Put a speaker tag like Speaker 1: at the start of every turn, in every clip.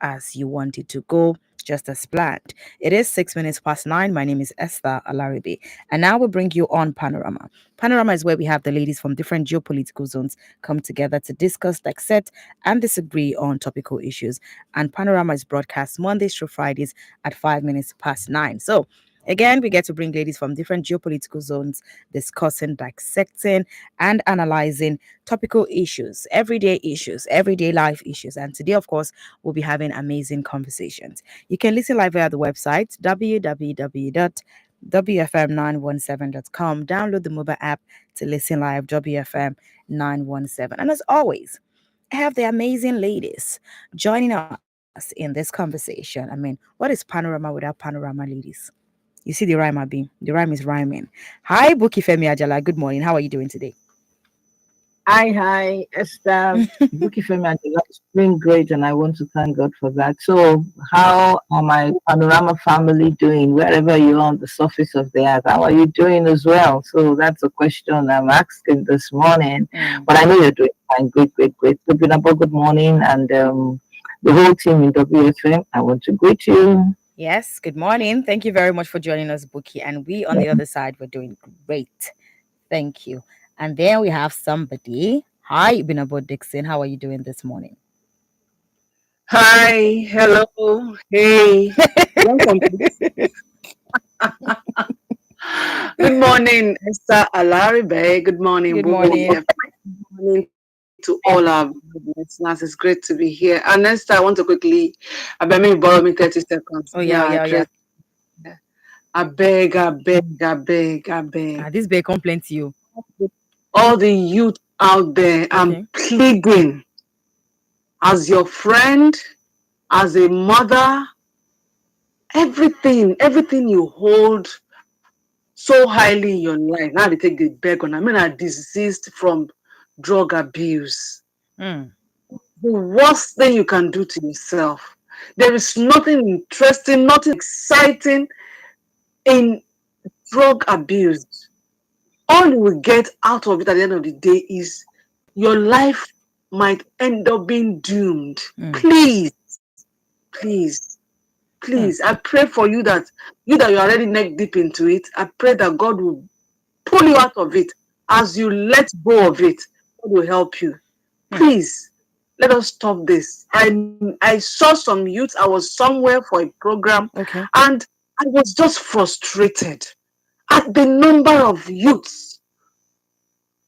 Speaker 1: as you want it to go, just as planned. It is 6 minutes past 9. My name is Esther Alaribe, and now we bring you on Panorama. Panorama is where we have the ladies from different geopolitical zones come together to discuss, dissect, and disagree on topical issues. And Panorama is broadcast Mondays through Fridays at 5 minutes past 9. So, again, we get to bring ladies from different geopolitical zones discussing, dissecting, and analyzing topical issues, everyday life issues. And today, of course, we'll be having amazing conversations. You can listen live via the website www.wfm917.com. Download the mobile app to listen live, WFM 917. And as always, I have the amazing ladies joining us in this conversation. I mean, what is Panorama without Panorama, ladies? You see the rhyme, Abi. The rhyme is rhyming. Hi, Buki Femi Ajala. Good morning. How are you doing today?
Speaker 2: Hi, Esther. Buki Femi Angela is doing great, and I want to thank God for that. So, how are my Panorama family doing? Wherever you are on the surface of the earth, how are you doing as well? So, that's a question I'm asking this morning. But I know you're doing fine. Great, great, great. Good morning, and the whole team in WFM. I want to greet you.
Speaker 1: Yes, good morning. Thank you very much for joining us, Buki. And we on the other side, we're doing great. Thank you. And then we have somebody. Hi, Binabo Dixon. How are you doing this morning?
Speaker 3: Hi, hello, hey, welcome. Good morning, Esther Alaribe. Good morning,
Speaker 1: Good
Speaker 3: Buki.
Speaker 1: morning.
Speaker 3: Good morning to all our listeners. It's great to be here. And Esther, I want to quickly, I beg me borrow me 30 seconds.
Speaker 1: Oh, yeah, yeah, yeah.
Speaker 3: Address. I beg, I beg, I beg, I beg.
Speaker 1: This big complaint to you.
Speaker 3: All the youth out there, I'm
Speaker 1: Okay.
Speaker 3: pleading as your friend, as a mother, everything you hold so highly in your life. Now they take the beg on. I mean, are diseased from drug abuse.
Speaker 1: Mm.
Speaker 3: The worst thing you can do to yourself. There is nothing interesting, nothing exciting in drug abuse. All you will get out of it at the end of the day is your life might end up being doomed.
Speaker 1: Mm.
Speaker 3: Please, please, please.
Speaker 1: Mm.
Speaker 3: I pray for you're already neck deep into it. I pray that God will pull you out of it. As you let go of it, God will help you.
Speaker 1: Mm.
Speaker 3: Please, let us stop this. I saw some youth. I was somewhere for a program,
Speaker 1: Okay.
Speaker 3: and I was just frustrated at the number of youths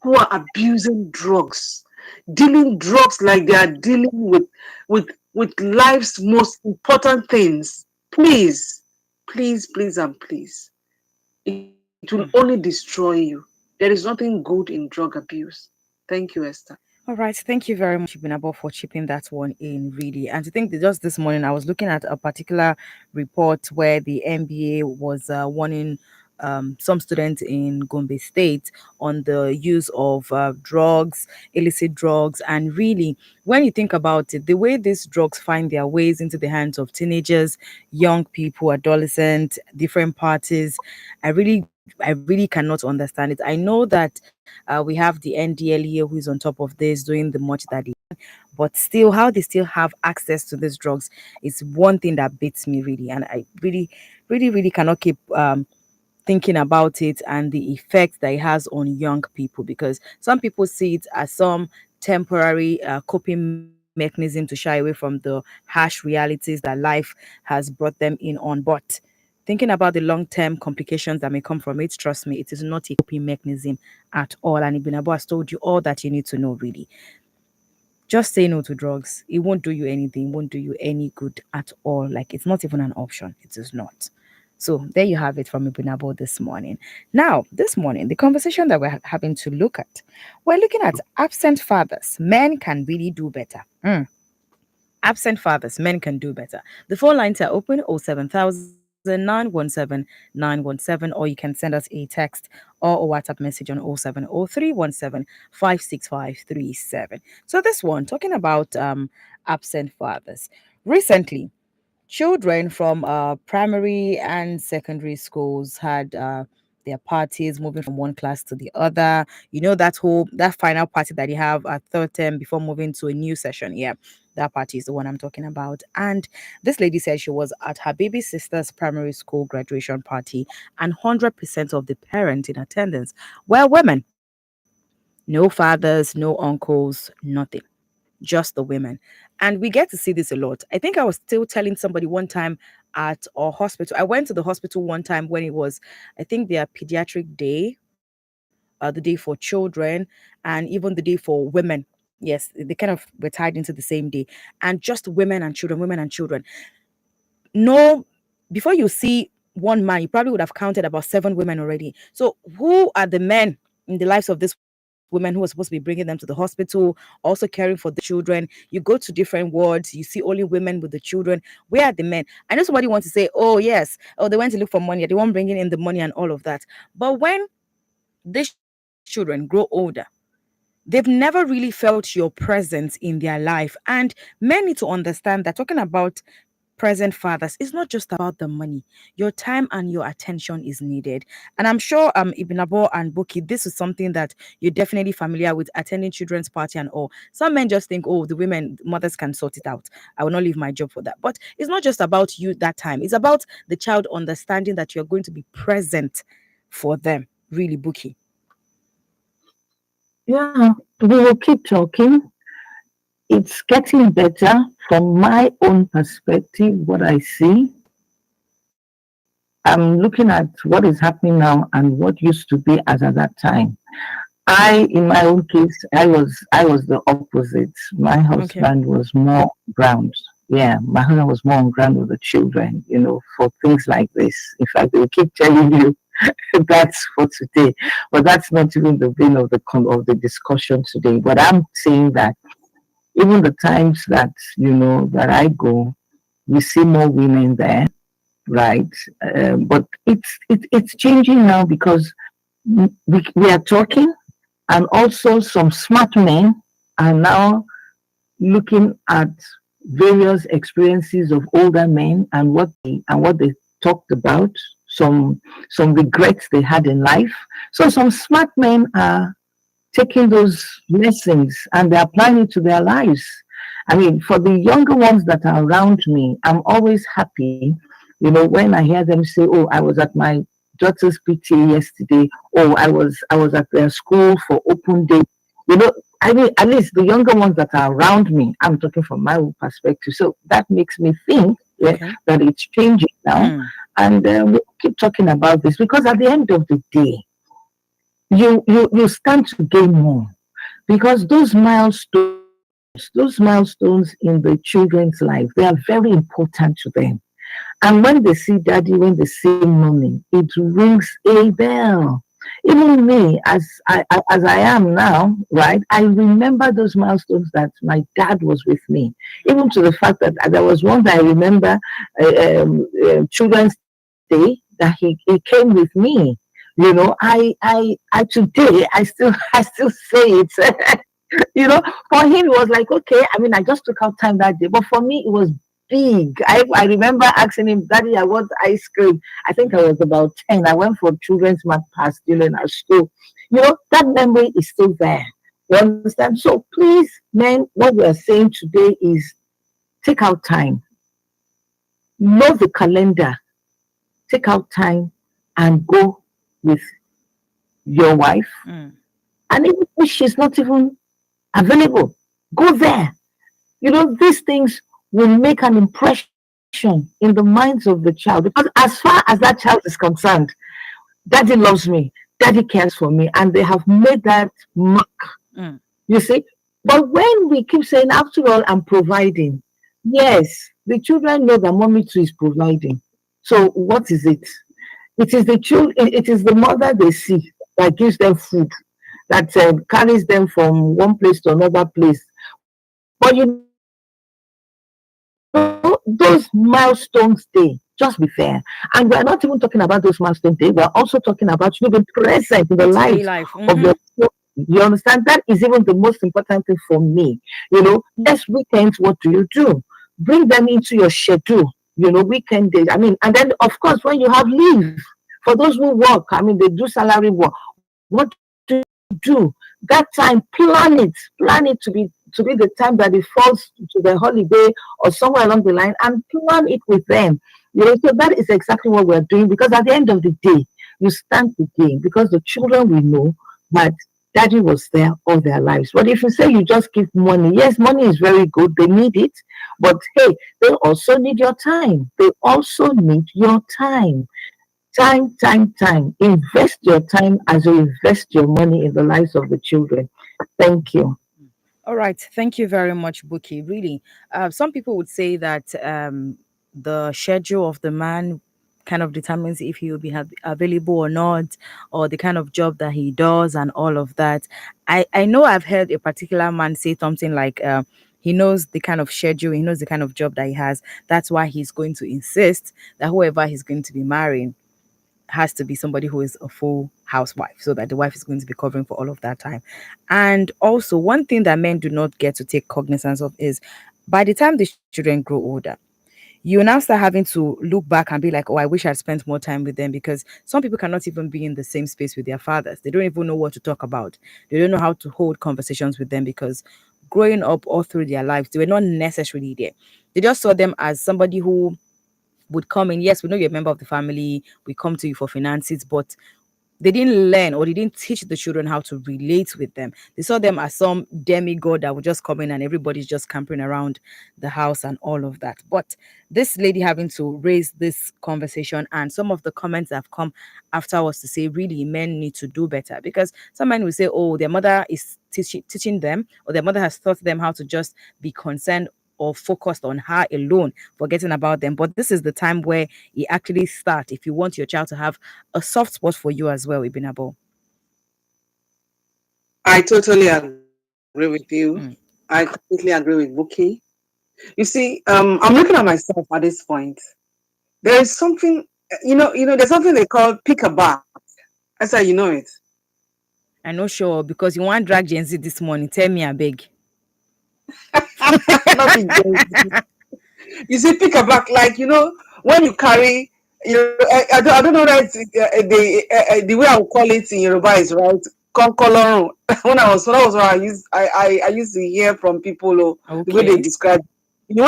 Speaker 3: who are abusing drugs, dealing drugs like they are dealing with life's most important things. Please, please, please, and please. It will only
Speaker 1: Mm.
Speaker 3: destroy you. There is nothing good in drug abuse. Thank you, Esther.
Speaker 1: All right. Thank you very much, Binabo, for chipping that one in, really. And to think that just this morning, I was looking at a particular report where the NBA was warning some students in Gombe State on the use of drugs, illicit drugs. And really, when you think about it, the way these drugs find their ways into the hands of teenagers, young people, adolescents, different parties, I really cannot understand it. I know that we have the NDLEA who is on top of this, doing the much that they, but still, how they still have access to these drugs is one thing that beats me, really. And I really cannot keep thinking about it and the effect that it has on young people, because some people see it as some temporary coping mechanism to shy away from the harsh realities that life has brought them in on. But thinking about the long-term complications that may come from it, trust me, it is not a coping mechanism at all. And Ibinabo has told you all that you need to know, really. Just say no to drugs. It won't do you anything, it won't do you any good at all. Like, it's not even an option. It is not. So there you have it from Ibinabo this morning. Now, this morning, the conversation that we're having to look at, we're looking at absent fathers. Men can really do better. Absent fathers, men can do better. The phone lines are open: 07000 or you can send us a text or a WhatsApp message on 07031756537. So this one, talking about absent fathers. Recently, children from primary and secondary schools had their parties, moving from one class to the other. You know, that final party that you have at third term before moving to a new session. Yeah, That party is the one I'm talking about. And this lady said she was at her baby sister's primary school graduation party, and 100% of the parents in attendance were women. No fathers, no uncles, nothing, just the women. And we get to see this a lot. I think I was still telling somebody one time at our hospital. I went to the hospital one time when it was, I think, their pediatric day, the day for children, and even the day for women. Yes, they kind of were tied into the same day. And just women and children, women and children. No, before you see one man, you probably would have counted about seven women already. So, who are the men in the lives of these women who are supposed to be bringing them to the hospital, also caring for the children? You go to different wards, you see only women with the children. Where are the men? I know somebody wants to say, oh, yes, oh, they went to look for money, they weren't bringing in the money and all of that. But when these children grow older, they've never really felt your presence in their life. And men need to understand that talking about present fathers, it's not just about the money. Your time and your attention is needed. And I'm sure Ibn Abo and Buki, this is something that you're definitely familiar with, attending children's party and all. Some men just think, oh, the women, mothers can sort it out. I will not leave my job for that. But it's not just about you that time. It's about the child understanding that you're going to be present for them. Really, Buki.
Speaker 2: Yeah, we will keep talking. It's getting better from my own perspective. What I see, I'm looking at what is happening now and what used to be as at that time. In my own case, I was the opposite. My
Speaker 1: Okay.
Speaker 2: husband was more ground. Yeah, my husband was more on ground with the children, for things like this. In fact, they will keep telling you that's for today, but that's not even the vein of the discussion today. But I'm saying that even the times that that I go, we see more women there, right? But it's changing now because we are talking, and also some smart men are now looking at various experiences of older men and what they talked about, some regrets they had in life. So some smart men are taking those lessons and they're applying it to their lives. I mean, for the younger ones that are around me, I'm always happy, when I hear them say, "Oh, I was at my daughter's PTA yesterday," "Oh, I was at their school for open day." You know, I mean, at least the younger ones that are around me, I'm talking from my own perspective. So that makes me think, yeah,
Speaker 1: Okay.
Speaker 2: that it's changing now.
Speaker 1: Hmm.
Speaker 2: And we keep talking about this because at the end of the day, you stand to gain more because those milestones in the children's life, they are very important to them. And when they see daddy, when they see mommy, it rings a bell. Even me, as I am now, right? I remember those milestones that my dad was with me. Even to the fact that there was one that I remember, Children's Day, that he came with me. I today I still say it. For him it was like, okay, I mean, I just took out time that day, but for me it was big. I remember asking him, "Daddy, I want ice cream." I think I was about 10. I went for children's math pass in our school. That memory is still there. You understand? So please, men, what we are saying today is take out time, know the calendar, take out time and go with your wife.
Speaker 1: Hmm.
Speaker 2: And even if she's not even available, go there. These things will make an impression in the minds of the child because as far as that child is concerned, daddy loves me, daddy cares for me, and they have made that mark.
Speaker 1: Hmm.
Speaker 2: You see? But when we keep saying, after all, I'm providing, yes, the children know that mommy too is providing. So what is it? It is the children, it is the mother they see that gives them food, that carries them from one place to another place. But those milestones day, just be fair. And we're not even talking about those milestones day. We're also talking about you being present in the lives of your
Speaker 1: Day-to-day life.
Speaker 2: children.
Speaker 1: Mm-hmm.
Speaker 2: You understand? That is even the most important thing for me. Yes, weekends, what do? Bring them into your schedule, weekend days. I mean, and then of course when you have leave, for those who work, I mean, they do salary work. What do? That time, plan it to be to be the time that it falls to the holiday or somewhere along the line, and plan it with them. So that is exactly what we're doing, because at the end of the day, you stand to gain, because the children will know that daddy was there all their lives. But if you say you just give money, yes, money is very good, they need it, but hey, they also need your time. They also need your time. Time, time, time. Invest your time as you invest your money in the lives of the children. Thank you.
Speaker 1: All right. Thank you very much, Buki. Really, some people would say that the schedule of the man kind of determines if he will be available or not, or the kind of job that he does, and all of that. I know I've heard a particular man say something like, he knows the kind of schedule, he knows the kind of job that he has. That's why he's going to insist that whoever he's going to be marrying has to be somebody who is a full housewife, so that the wife is going to be covering for all of that time. And also, one thing that men do not get to take cognizance of is, by the time the children grow older, you now start having to look back and be like, oh, I wish I'd spent more time with them, because some people cannot even be in the same space with their fathers. They don't even know what to talk about. They don't know how to hold conversations with them, because growing up all through their lives, they were not necessarily there. They just saw them as somebody who would come in. Yes, we know you're a member of the family. We come to you for finances, but they didn't learn, or they didn't teach the children how to relate with them. They saw them as some demigod that would just come in and everybody's just camping around the house and all of that. But this lady having to raise this conversation, and some of the comments that have come after was to say, really, men need to do better, because some men will say, oh, their mother is teaching them, or their mother has taught them how to just be concerned or focused on her alone, forgetting about them. But this is the time where you actually start, if you want your child to have a soft spot for you as well, Ibinabo.
Speaker 3: I totally agree with you. I
Speaker 1: Mm.
Speaker 3: completely agree with Buki. You see, I'm looking at myself at this point. There is something, there's something they call pick a bar. That's how you know it.
Speaker 1: I know, sure, because you want drag Gen Z this morning. Tell me, I beg.
Speaker 3: Not be Gen. You see, pick a back, like, when you carry, I don't know that the way I would call it in Yoruba is right. Konkolorun. When I was I used to hear from people, the way they
Speaker 1: Okay.
Speaker 3: describe.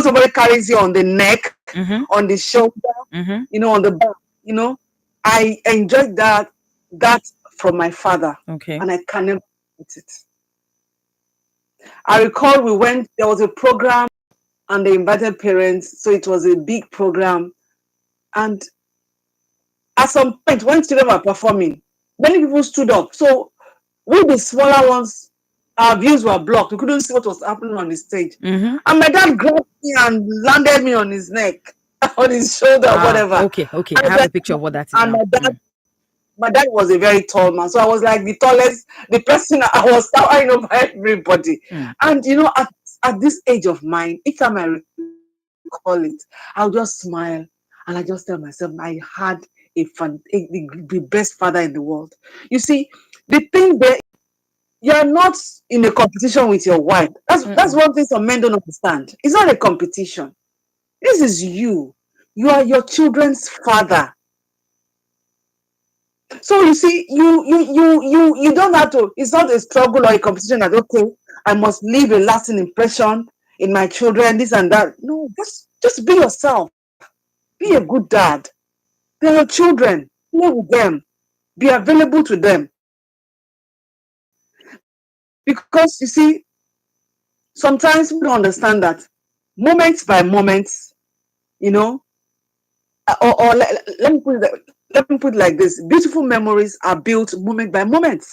Speaker 3: Somebody carries you on the neck,
Speaker 1: Mm-hmm.
Speaker 3: on the shoulder,
Speaker 1: Mm-hmm.
Speaker 3: on the back. I enjoyed that from my father,
Speaker 1: Okay.
Speaker 3: and I can never forget it. I recall there was a program, and they invited parents, so it was a big program. And at some point, when children were performing, many people stood up. So we, the smaller ones, our views were blocked. We couldn't see what was happening on the stage.
Speaker 1: Mm-hmm.
Speaker 3: And my dad grabbed me and landed me on his neck, on his shoulder,
Speaker 1: Ah,
Speaker 3: whatever.
Speaker 1: okay, okay.
Speaker 3: And,
Speaker 1: I
Speaker 3: I was
Speaker 1: have a
Speaker 3: like,
Speaker 1: picture of what that is
Speaker 3: and
Speaker 1: now. Mm.
Speaker 3: my dad was a very tall man. So I was like the tallest, the person. I was towering over everybody.
Speaker 1: Mm.
Speaker 3: And at this age of mine, each time I recall it, I'll just smile and I just tell myself I had the best father in the world. You see, the thing there, you're not in a competition with your wife. That's
Speaker 1: Mm-mm.
Speaker 3: one thing some men don't understand. It's not a competition. This is you. You are your children's father. So you see, you don't have to. It's not a struggle or a competition that, okay, I must leave a lasting impression in my children, this and that. No, just be yourself. Be a good dad. They're your children. Play with them. Be available to them. Because you see, sometimes we don't understand that moments by moments, you know, or let me put it like this: beautiful memories are built moment by moment.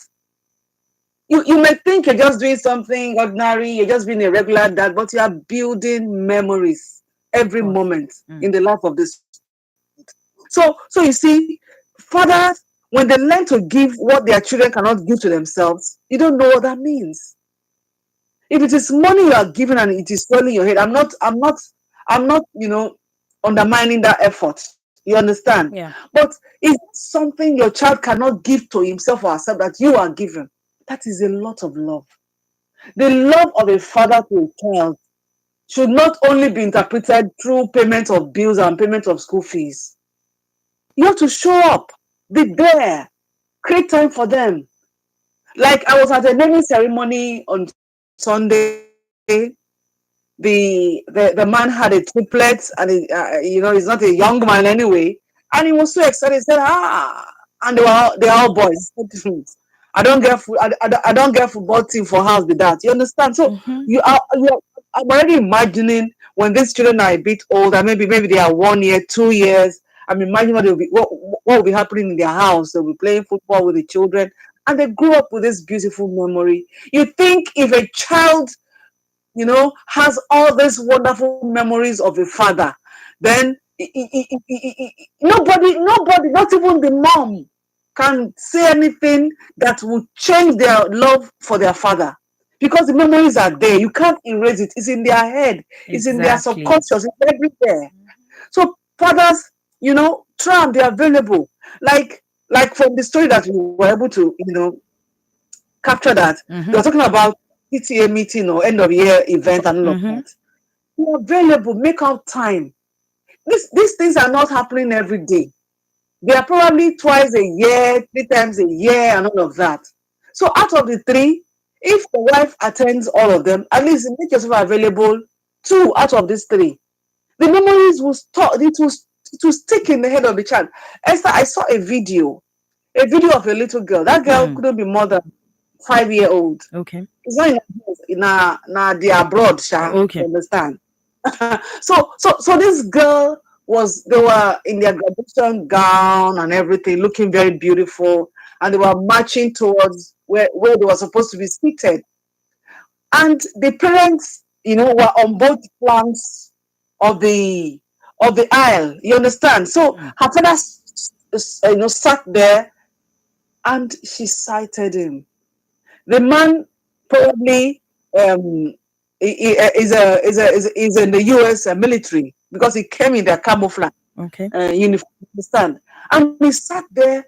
Speaker 3: You may think you're just doing something ordinary, you're just being a regular dad, but you are building memories
Speaker 1: Of
Speaker 3: every
Speaker 1: course.
Speaker 3: moment
Speaker 1: Mm.
Speaker 3: in the life of this. So you see, fathers, when they learn to give what their children cannot give to themselves, you don't know what that means. If it is money you are giving and it is swelling your head, I'm not, undermining that effort. You understand?
Speaker 1: Yeah.
Speaker 3: But it's something your child cannot give to himself or herself that you are giving. That is a lot of love. The love of a father to a child should not only be interpreted through payment of bills and payment of school fees. You have to show up, be there, create time for them. Like I was at a naming ceremony on Sunday, the man had a triplet, and he's not a young man anyway, and he was so excited. He said, and they are all boys. I don't get I don't get football team for house with that. You understand? So I'm already imagining when these children are a bit older, maybe they are 1 year, 2 years. I'm imagining what will be happening in their house. They'll be playing football with the children, and they grew up with this beautiful memory. You think if a child has all these wonderful memories of a father, then nobody, not even the mom, can say anything that would change their love for their father, because the memories are there. You can't erase it. It's in their head. It's in their
Speaker 1: Exactly.
Speaker 3: subconscious. It's everywhere. So fathers, try and be available. Like from the story that we were able to, capture that. They were talking about PTA meeting or end of year event and all of that. Be available, make out time. These things are not happening every day. They are probably twice a year, 3 times a year, and all of that. So out of the 3, if the wife attends all of them, at least make yourself available 2 out of these 3. The memories will stick in the head of the child. Esther, I saw a video of a little girl. That girl couldn't be more than 5-year-old.
Speaker 1: Okay.
Speaker 3: It's not in the abroad, Sha.
Speaker 1: Okay.
Speaker 3: You understand? So this girl they were in their graduation gown and everything, looking very beautiful, and they were marching towards where they were supposed to be seated. And the parents, were on both flanks of the aisle. You understand? So her father, sat there, and she sighted him. The man probably is in the U.S. military, because he came in their camouflage uniform. Understand? And he sat there.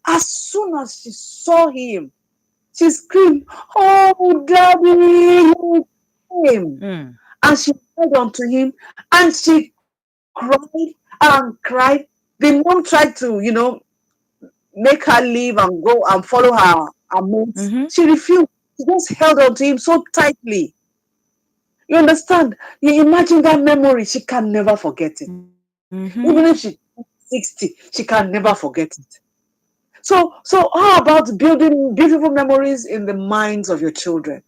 Speaker 3: As soon as she saw him, she screamed, "Oh, Daddy!" You came. And she held on to him, and she cried and cried. The mom tried to, make her leave and go and follow her mates. She refused. She just held on to him so tightly. You understand? You imagine that memory. She can never forget it. Even if she's 60, she can never forget it. So how about building beautiful memories in the minds of your children?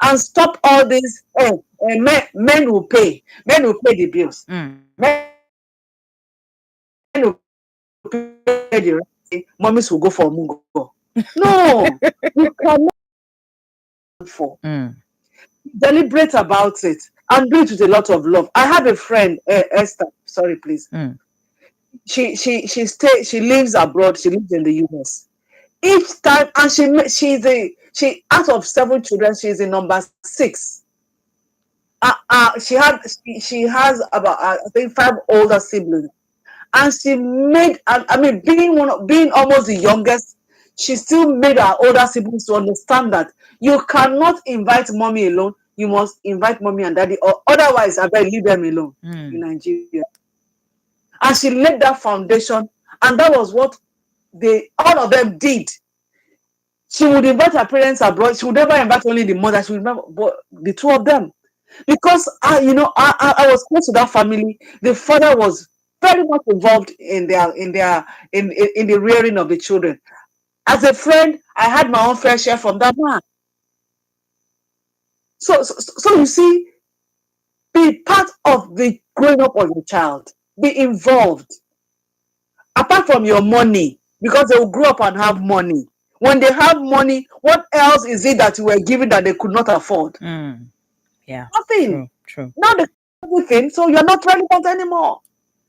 Speaker 3: And stop all this. Men will pay. Men will pay the bills. Men will pay the rent. Mommies will go for mungo. No, you cannot for. Deliberate about it and do it with a lot of love. I have a friend, Esther. Sorry, please. She lives abroad. She lives in the US. Each time, and she out of 7 children, she's the number 6. She has about I think 5 older siblings, and she made. I mean, being almost the youngest, she still made her older siblings to understand that you cannot invite mommy alone. You must invite mommy and daddy, or otherwise, I better leave them alone in Nigeria. And she laid that foundation, and that was what all of them did. She would invite her parents abroad. She would never invite only the mother. She would invite the 2 of them, because I was close to that family. The father was very much involved in the rearing of the children. As a friend, I had my own fair share from that man. So you see, be part of the growing up of your child. Be involved. Apart from your money, because they will grow up and have money. When they have money, what else is it that you were given that they could not afford?
Speaker 1: Yeah.
Speaker 3: Nothing.
Speaker 1: True.
Speaker 3: Now they have everything, so you're not relevant anymore.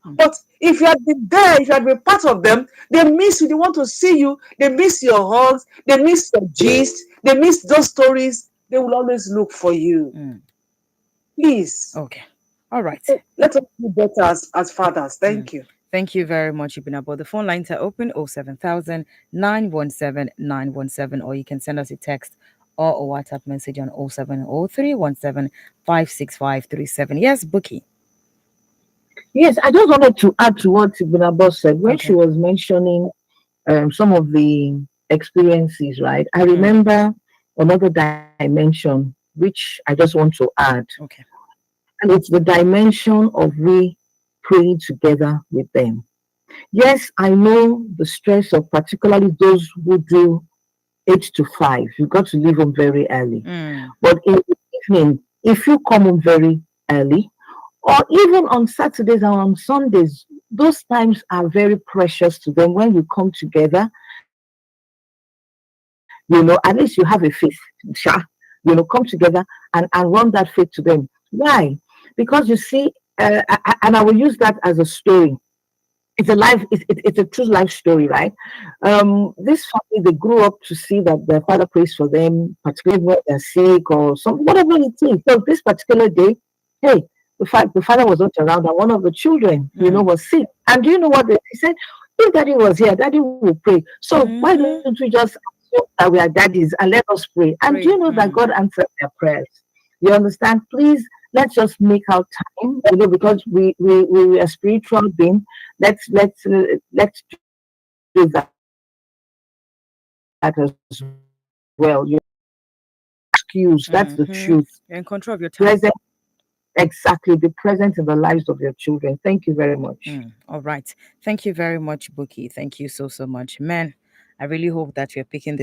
Speaker 3: But if you had been there, if you had been part of them, they miss you. They want to see you. They miss your hugs. They miss your gist. They miss those stories. They will always look for you. Please.
Speaker 1: Okay. All right.
Speaker 3: Let us be better as fathers. Thank you.
Speaker 1: Thank you very much, Ibinabo. The phone lines are open 07000 917 917, or you can send us a text or a WhatsApp message on 07031756537. Yes, Bookie.
Speaker 2: Yes, I just wanted to add to what Ibinabo said when she was mentioning some of the experiences, right? I remember another dimension which I just want to add.
Speaker 1: Okay.
Speaker 2: And it's the dimension of we praying together with them. Yes, I know the stress of particularly those who do 8 to 5. You've got to leave home very early.
Speaker 1: Mm.
Speaker 2: But in the evening, if you come home very early, or even on Saturdays and on Sundays, those times are very precious to them when you come together. At least you have a faith, sha, come together and run that faith to them. Why? Because you see, and I will use that as a story. It's a true life story, right? This family, they grew up to see that their father prays for them, particularly when they're sick or some whatever it is. So this particular day, hey, the father was not around, and one of the children, was sick. And do you know what he said? If daddy was here, daddy will pray. So why don't we just assume that we are daddies and let us pray? And do you
Speaker 1: Pray.
Speaker 2: know that God answered their prayers? You understand? Please, let's just make out time, because we are spiritual being. Let's do that as well. Excuse. That's the
Speaker 1: Mm-hmm.
Speaker 2: truth.
Speaker 1: You're in control of your time.
Speaker 2: Present, exactly. Be present in the lives of your children. Thank you very much.
Speaker 1: All right. Thank you very much, Buki. Thank you so, so much. Man, I really hope that you're picking this